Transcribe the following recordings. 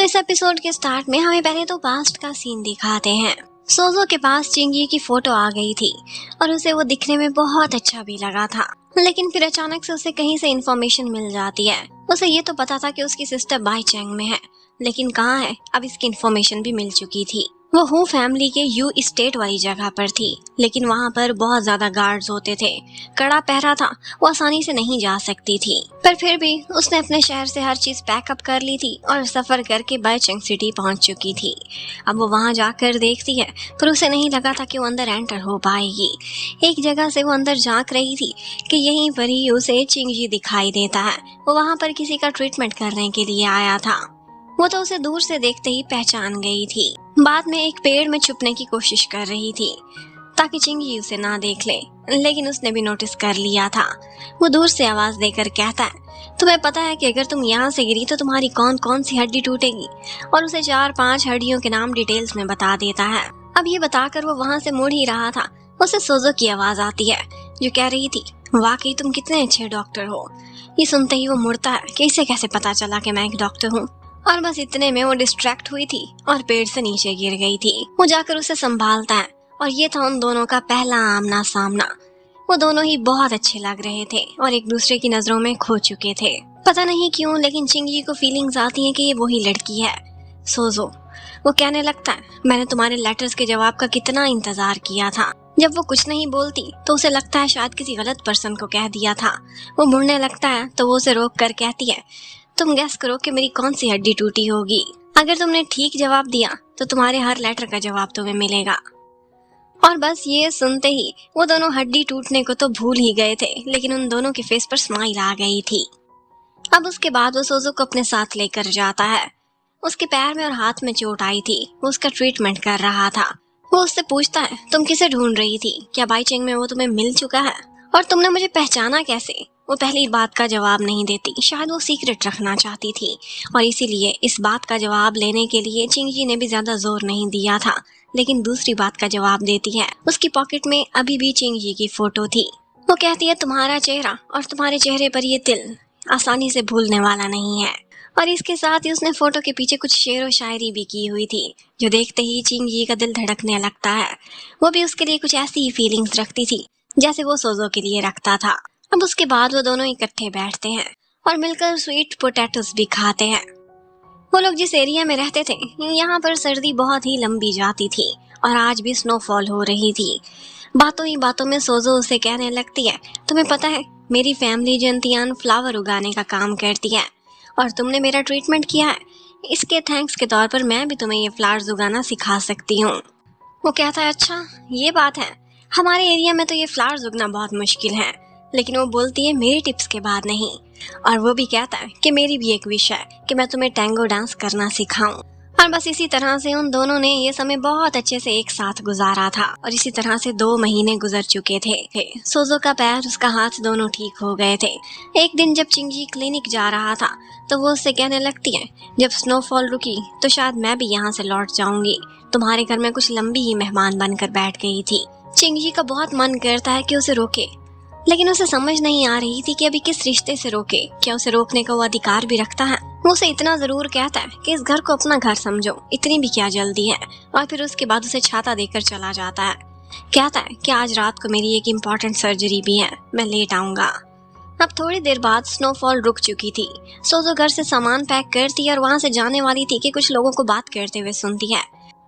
तो इस एपिसोड के स्टार्ट में हमें पहले तो पास्ट का सीन दिखाते हैं। सोजो के पास चिंगी की फोटो आ गई थी और उसे वो दिखने में बहुत अच्छा भी लगा था, लेकिन फिर अचानक से उसे कहीं से इन्फॉर्मेशन मिल जाती है। उसे ये तो पता था कि उसकी सिस्टर बाईचैंग में है, लेकिन कहाँ है अब इसकी इन्फॉर्मेशन भी मिल चुकी थी। वो हु फैमिली के यू स्टेट वाली जगह पर थी, लेकिन वहाँ पर बहुत ज्यादा गार्ड्स होते थे, कड़ा पहरा था, वो आसानी से नहीं जा सकती थी। पर फिर भी उसने अपने शहर से हर चीज पैकअप कर ली थी और सफर करके बाईचैंग सिटी पहुंच चुकी थी। अब वो वहाँ जाकर देखती है, पर उसे नहीं लगा था कि वो अंदर एंटर हो पाएगी। एक जगह से वो अंदर झांक रही थी कि यहीं पर ही उसे चिंगी दिखाई देता है। वो वहाँ पर किसी का ट्रीटमेंट करने के लिए आया था। वो तो उसे दूर से देखते ही पहचान गई थी। बाद में एक पेड़ में छुपने की कोशिश कर रही थी ताकि चिंगी उसे ना देख ले, लेकिन उसने भी नोटिस कर लिया था। वो दूर से आवाज देकर कहता है, तुम्हें पता है कि अगर तुम यहाँ से गिरी तो तुम्हारी कौन कौन सी हड्डी टूटेगी, और उसे 4-5 हड्डियों के नाम डिटेल्स में बता देता है। अब ये बताकर वो वहाँ से मुड़ ही रहा था, उसे सोजो की आवाज आती है जो कह रही थी, वाकई तुम कितने अच्छे डॉक्टर हो। ये सुनते ही वो मुड़ता है कि इसे कैसे पता चला कि मैं एक डॉक्टर हूँ, और बस इतने में वो डिस्ट्रैक्ट हुई थी और पेड़ से नीचे गिर गई थी। वो जाकर उसे संभालता है और ये था उन दोनों का पहला आमना सामना। वो दोनों ही बहुत अच्छे लग रहे थे और एक दूसरे की नजरों में खो चुके थे। पता नहीं क्यों, लेकिन चिंगी को फीलिंग्स आती हैं कि ये वही लड़की है, सोजो। वो कहने लगता है, मैंने तुम्हारे लेटर्स के जवाब का कितना इंतजार किया था। जब वो कुछ नहीं बोलती तो उसे लगता है शायद किसी गलत पर्सन को कह दिया था। वो मुड़ने लगता है तो वो उसे रोक कर कहती है, तुम गैस करो कि मेरी कौन सी हड्डी टूटी होगी। अगर तुमने ठीक जवाब दिया तो तुम्हारे हर लेटर का जवाब तुम्हें मिलेगा। और बस ये सुनते ही वो दोनों हड्डी टूटने को तो भूल ही गए थे, लेकिन उन दोनों के फेस पर स्माइल आ गई थी। अब उसके बाद वो सोजो को अपने साथ लेकर जाता है। उसके पैर में और हाथ में चोट आई थी, वो उसका ट्रीटमेंट कर रहा था। वो उससे पूछता है, तुम किसे ढूंढ रही थी, क्या बाईचैंग में वो तुम्हें मिल चुका है, और तुमने मुझे पहचाना कैसे। वो पहली बात का जवाब नहीं देती, शायद वो सीक्रेट रखना चाहती थी, और इसीलिए इस बात का जवाब लेने के लिए चिंगी ने भी ज्यादा जोर नहीं दिया था। लेकिन दूसरी बात का जवाब देती है। उसकी पॉकेट में अभी भी चिंगी की फोटो थी। वो कहती है, तुम्हारा चेहरा और तुम्हारे चेहरे पर ये तिल आसानी से भूलने वाला नहीं है। और इसके साथ ही उसने फोटो के पीछे कुछ शेर व शायरी भी की हुई थी, जो देखते ही चिंगी का दिल धड़कने लगता है। वो भी उसके लिए कुछ ऐसी ही फीलिंग्स रखती थी जैसे वो सोजो के लिए रखता था। अब उसके बाद वो दोनों इकट्ठे बैठते हैं और मिलकर स्वीट पोटैटोस भी खाते हैं। वो लोग जिस एरिया में रहते थे, यहाँ पर सर्दी बहुत ही लंबी जाती थी और आज भी स्नोफॉल हो रही थी। बातों ही बातों में सोजो उसे कहने लगती है, तुम्हें पता है मेरी फैमिली जंतियान फ्लावर उगाने का काम करती है और तुमने मेरा ट्रीटमेंट किया है, इसके थैंक्स के तौर पर मैं भी तुम्हें ये फ्लावर्स उगाना सिखा सकती हूँ। वो कहता है, अच्छा ये बात है, हमारे एरिया में तो ये फ्लावर्स उगना बहुत मुश्किल है। लेकिन वो बोलती है, मेरी टिप्स के बाद नहीं। और वो भी कहता है कि मेरी भी एक विश है कि मैं तुम्हें टैंगो डांस करना सिखाऊं। और बस इसी तरह से उन दोनों ने ये समय बहुत अच्छे से एक साथ गुजारा था और इसी तरह से 2 महीने गुजर चुके थे। सोजो का पैर, उसका हाथ दोनों ठीक हो गए थे। एक दिन जब चिंगी क्लिनिक जा रहा था तो वो उससे कहने लगती है, जब स्नोफॉल रुकी तो शायद मैं भी यहाँ से लौट जाऊंगी। तुम्हारे घर में कुछ लंबी ही मेहमान बनकर बैठ गई थी। चिंगी का बहुत मन करता है कि उसे रोके, लेकिन उसे समझ नहीं आ रही थी कि अभी किस रिश्ते से रोके। क्या उसे रोकने का वो अधिकार भी रखता है। वो उसे इतना जरूर कहता है कि इस घर को अपना घर समझो, इतनी भी क्या जल्दी है। और फिर उसके बाद उसे छाता देकर चला जाता है। कहता है कि आज रात को मेरी एक इम्पोर्टेंट सर्जरी भी है, मैं लेट आऊंगा। अब थोड़ी देर बाद स्नोफॉल रुक चुकी थी। सोजो घर से सामान पैक करती है और वहाँ से जाने वाली थी कि कुछ लोगों को बात करते हुए सुनती है।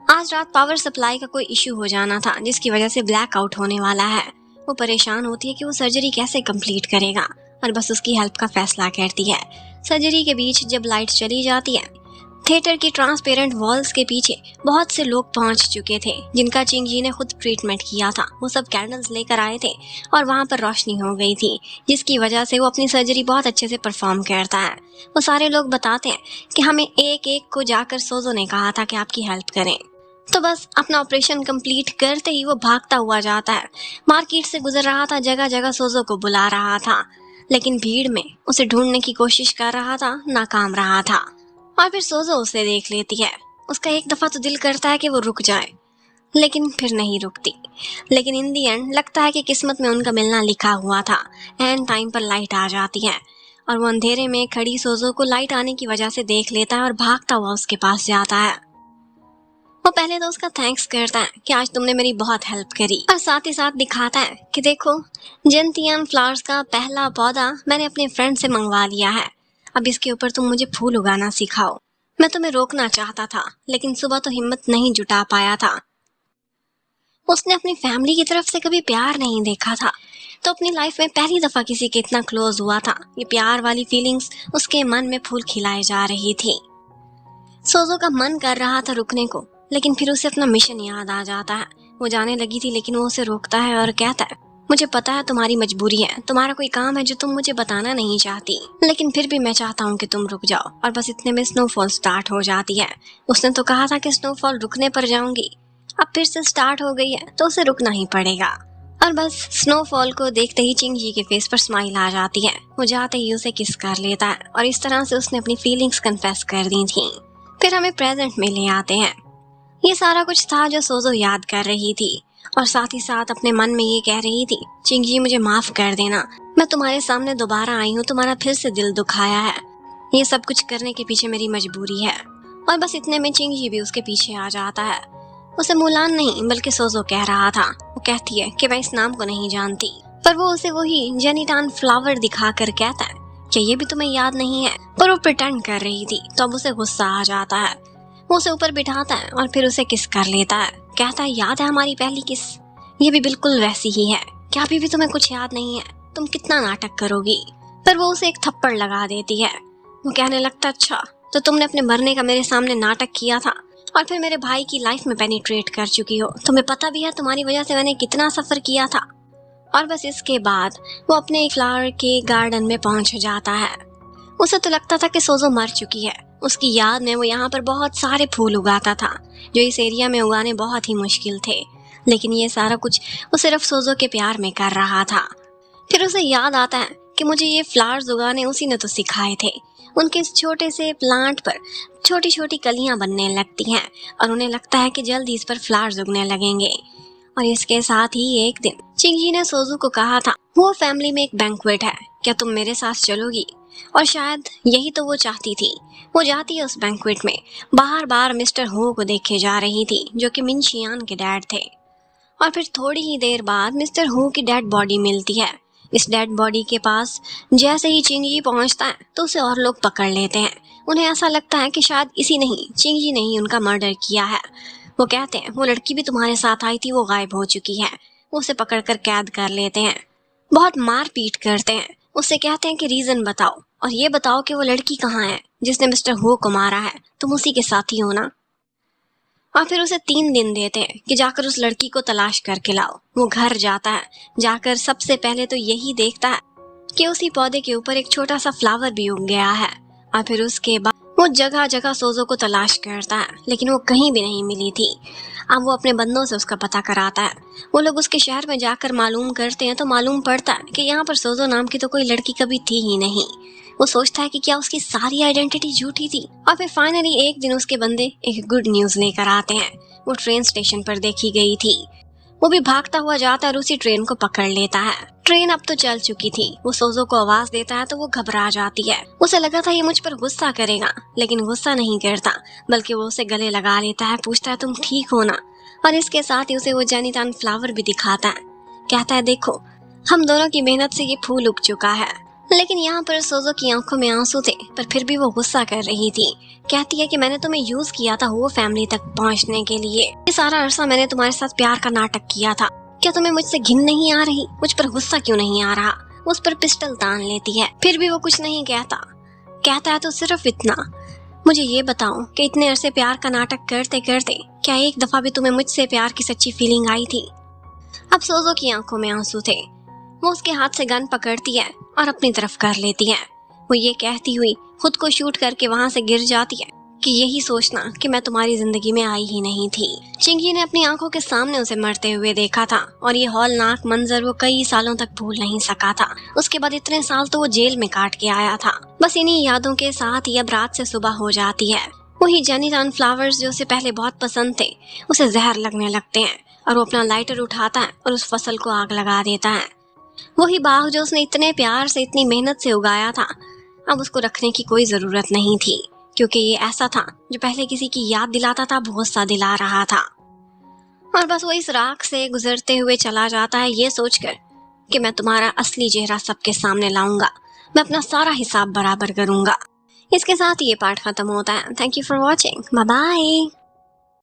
आज रात पावर सप्लाई का कोई इश्यू हो जाना था, जिसकी वजह से ब्लैक आउट होने वाला है। वो परेशान होती है कि वो सर्जरी कैसे कंप्लीट करेगा और बस उसकी हेल्प का फैसला करती है। सर्जरी के बीच जब लाइट चली जाती है, थिएटर की ट्रांसपेरेंट वॉल्स के पीछे बहुत से लोग पहुंच चुके थे जिनका चिंगी ने खुद ट्रीटमेंट किया था। वो सब कैंडल्स लेकर आए थे और वहां पर रोशनी हो गई थी, जिसकी वजह से वो अपनी सर्जरी बहुत अच्छे से परफॉर्म करता है। वो सारे लोग बताते हैं कि हमें एक एक को जाकर सोजो ने कहा था कि आपकी हेल्प करें। तो बस अपना ऑपरेशन कंप्लीट करते ही वो भागता हुआ जाता है। मार्केट से गुजर रहा था, जगह जगह सोजो को बुला रहा था, लेकिन भीड़ में उसे ढूंढने की कोशिश कर रहा था, नाकाम रहा था। और फिर सोजो उसे देख लेती है। उसका एक दफा तो दिल करता है कि वो रुक जाए, लेकिन फिर नहीं रुकती। लेकिन इन दी एंड लगता है कि किस्मत में उनका मिलना लिखा हुआ था। एंड टाइम पर लाइट आ जाती है और वो अंधेरे में खड़ी सोजो को लाइट आने की वजह से देख लेता है और भागता हुआ उसके पास जाता है। वो पहले तो उसका थैंक्स करता है कि आज तुमने मेरी बहुत हेल्प करी, और साथ ही साथ दिखाता है कि देखो, जेंटियन फ्लावर्स का पहला पौधा मैंने अपने फ्रेंड से मंगवा लिया है। अब इसके ऊपर तुम मुझे फूल उगाना सिखाओ। मैं तुम्हें रोकना चाहता था, लेकिन सुबह तो हिम्मत नहीं जुटा पाया था। उसने अपनी फैमिली की तरफ से कभी प्यार नहीं देखा था, तो अपनी लाइफ में पहली दफा किसी के इतना क्लोज हुआ था। ये प्यार वाली फीलिंग्स उसके मन में फूल खिलाए जा रही थी। सोजो का मन कर रहा था रुकने को, लेकिन फिर उसे अपना मिशन याद आ जाता है। वो जाने लगी थी, लेकिन वो उसे रोकता है और कहता है, मुझे पता है तुम्हारी मजबूरी है, तुम्हारा कोई काम है जो तुम मुझे बताना नहीं चाहती, लेकिन फिर भी मैं चाहता हूँ कि तुम रुक जाओ। और बस इतने में स्नोफॉल स्टार्ट हो जाती है। उसने तो कहा था कि स्नोफॉल रुकने पर जाऊंगी, अब फिर से स्टार्ट हो गई है तो उसे रुकना ही पड़ेगा। और बस स्नोफॉल को देखते ही चिंगजी के फेस पर स्माइल आ जाती है। वो जाते ही उसे किस कर लेता है, और इस तरह से उसने अपनी फीलिंग्स कन्फेस कर दी थी। फिर हमें प्रेजेंट में ले आते हैं। ये सारा कुछ था जो सोजो याद कर रही थी, और साथ ही साथ अपने मन में ये कह रही थी, चिंगजी मुझे माफ कर देना, मैं तुम्हारे सामने दोबारा आई हूँ, तुम्हारा फिर से दिल दुखाया है। ये सब कुछ करने के पीछे मेरी मजबूरी है। और बस इतने में चिंगजी भी उसके पीछे आ जाता है। उसे मुलान नहीं बल्कि सोजो कह रहा था। वो कहती है कि मैं इस नाम को नहीं जानती, पर वो उसे वही जेनिटान फ्लावर दिखाकर कहता है कि ये भी तुम्हें याद नहीं है। पर वो प्रिटेंड कर रही थी, तो अब उसे गुस्सा आ जाता है। वो उसे ऊपर बिठाता है और फिर उसे किस कर लेता है। कहता है, याद है हमारी पहली किस? ये भी बिल्कुल वैसी ही है। क्या अभी भी तुम्हें कुछ याद नहीं है? तुम कितना नाटक करोगी? पर वो उसे एक थप्पड़ लगा देती है। वो कहने लगता, अच्छा तो तुमने अपने मरने का मेरे सामने नाटक किया था, और फिर मेरे भाई की लाइफ में पेनिट्रेट कर चुकी हो। तुम्हें पता भी है तुम्हारी वजह से मैंने कितना सफर किया था। और बस इसके बाद वो अपने फ्लावर के गार्डन में पहुंच जाता है। उसे तो लगता था कि सोजो मर चुकी है। उसकी याद में वो यहाँ पर बहुत सारे फूल उगाता था जो इस एरिया में उगाने बहुत ही मुश्किल थे, लेकिन ये सारा कुछ वो सिर्फ सोजो के प्यार में कर रहा था। फिर उसे याद आता है कि मुझे ये फ्लावर्स उगाने उसी ने तो सिखाए थे। उनके इस छोटे से प्लांट पर छोटी छोटी कलियां बनने लगती हैं, और उन्हें लगता है कि जल्दी इस पर फ्लावर्स उगने लगेंगे। और इसके साथ ही एक दिन चिंगजी ने सोजो को कहा था, वो फैमिली में एक बैंक्वेट है, क्या तुम मेरे साथ चलोगी? और शायद यही तो वो चाहती थी। वो जाती है उस बैंक्वेट में, बार बार मिस्टर हो को देखे जा रही थी, जो कि मिन शियान के डैड थे। और फिर थोड़ी ही देर बाद मिस्टर हो की डेड बॉडी मिलती है। इस डेड बॉडी के पास जैसे ही चिंगजी पहुंचता है तो उसे और लोग पकड़ लेते हैं। उन्हें ऐसा लगता है कि शायद इसी ने ही, चिंगजी ने ही उनका मर्डर किया है। वो कहते हैं, वो लड़की भी तुम्हारे साथ आई थी, वो गायब हो चुकी है। वो उसे पकड़कर कैद कर लेते हैं, बहुत मार पीट करते हैं। उससे कहते हैं कि रीजन बताओ, और ये बताओ कि वो लड़की कहाँ है जिसने मिस्टर हो को मारा है, तुम उसी के साथी हो ना? और फिर उसे 3 दिन देते हैं कि जाकर उस लड़की को तलाश करके लाओ। वो घर जाता है, जाकर सबसे पहले तो यही देखता है कि उसी पौधे के ऊपर एक छोटा सा फ्लावर भी उग गया है। और फिर उसके बाद वो जगह जगह सोजो को तलाश करता है, लेकिन वो कहीं भी नहीं मिली थी। अब वो अपने बंदों से उसका पता कराता है। वो लोग उसके शहर में जाकर मालूम करते हैं तो मालूम पड़ता है कि यहाँ पर सोजो नाम की तो कोई लड़की कभी थी ही नहीं। वो सोचता है कि क्या उसकी सारी आइडेंटिटी झूठी थी। और फिर फाइनली एक दिन उसके बंदे एक गुड न्यूज लेकर आते हैं। वो ट्रेन स्टेशन पर देखी गई थी। वो भी भागता हुआ जाता है और उसी ट्रेन को पकड़ लेता है। ट्रेन अब तो चल चुकी थी। वो सोजो को आवाज देता है तो वो घबरा जाती है। उसे लगा था ये मुझ पर गुस्सा करेगा, लेकिन गुस्सा नहीं करता, बल्कि वो उसे गले लगा लेता है, पूछता है तुम ठीक हो ना? और इसके साथ ही उसे वो जेनिटान फ्लावर भी दिखाता है। कहता है, देखो हम दोनों की मेहनत से ये फूल उग चुका है। लेकिन यहाँ पर सोजो की आंखों में आंसू थे, पर फिर भी वो गुस्सा कर रही थी। कहती है कि मैंने तुम्हें यूज किया था वो फैमिली तक पहुँचने के लिए। ये सारा अरसा मैंने तुम्हारे साथ प्यार का नाटक किया था। क्या तुम्हें मुझसे घिन नहीं आ रही? मुझ पर गुस्सा क्यों नहीं आ रहा? उस पर पिस्टल तान लेती है, फिर भी वो कुछ नहीं कहता। कहता है तो सिर्फ इतना, मुझे ये बताओ कि इतने अरसे प्यार का नाटक करते करते क्या एक दफा भी तुम्हें मुझसे प्यार की सच्ची फीलिंग आई थी? अब सोजो की आंखों में आंसू थे। वो उसके हाथ से गन पकड़ती है और अपनी तरफ कर लेती है। वो ये कहती हुई खुद को शूट करके वहां से गिर जाती है कि यही सोचना कि मैं तुम्हारी जिंदगी में आई ही नहीं थी। चिंगी ने अपनी आंखों के सामने उसे मरते हुए देखा था, और ये हौलनाक मंजर वो कई सालों तक भूल नहीं सका था। उसके बाद इतने साल तो वो जेल में काट के आया था। बस इन्हीं यादों के साथ ही अब रात से सुबह हो जाती है। वही जेनिटान फ्लावर्स जो उसे पहले बहुत पसंद थे, उसे जहर लगने लगते हैं, और वो अपना लाइटर उठाता है और उस फसल को आग लगा देता है। वही बाग जो उसने इतने प्यार से, इतनी मेहनत से उगाया था, अब उसको रखने की कोई जरूरत नहीं थी, क्योंकि ये ऐसा था जो पहले किसी की याद दिलाता था, बहुत सा दिला रहा था। और बस वो इस राख से गुजरते हुए चला जाता है, ये सोचकर कि मैं तुम्हारा असली चेहरा सबके सामने लाऊंगा, मैं अपना सारा हिसाब बराबर करूंगा। इसके साथ ये पार्ट खत्म होता है। Thank you for watching, bye bye.